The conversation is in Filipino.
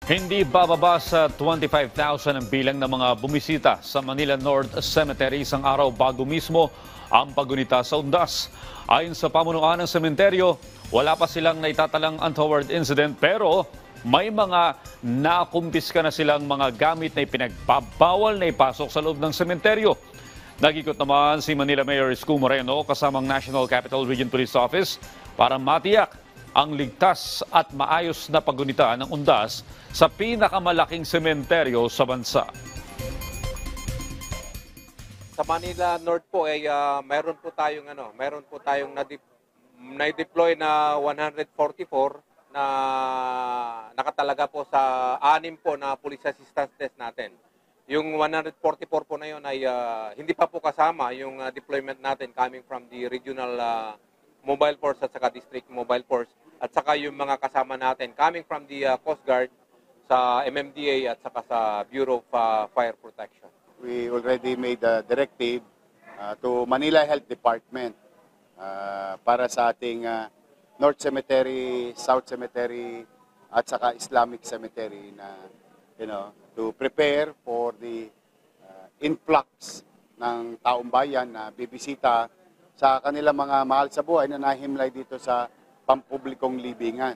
Hindi bababa sa 25,000 ang bilang ng mga bumisita sa Manila North Cemetery isang araw bago mismo ang paggunita sa undas. Ayon sa pamunuan ng sementeryo, wala pa silang naitatalang untoward incident pero may mga nakumpiska na silang mga gamit na ipinagbabawal na ipasok sa loob ng sementeryo. Nag-ikot naman si Manila Mayor Isko Moreno kasamang National Capital Region Police Office para matiyak ang ligtas at maayos na paggunita ng undas sa pinakamalaking sementeryo sa bansa. Sa Manila North po ay meron po tayong na-deploy na 144 na nakatalaga po sa 6 po na police assistance desk natin. Yung 144 po na yun ay hindi pa po kasama yung deployment natin coming from the regional mobile force at saka district mobile force at saka yung mga kasama natin coming from the Coast Guard sa MMDA at saka sa Bureau of Fire Protection. We already made a directive to Manila Health Department para sa ating North Cemetery, South Cemetery at saka Islamic Cemetery na to prepare for the influx ng taong bayan na bibisita sa kanilang mga mahal sa buhay na nahimlay dito sa pampublikong libingan.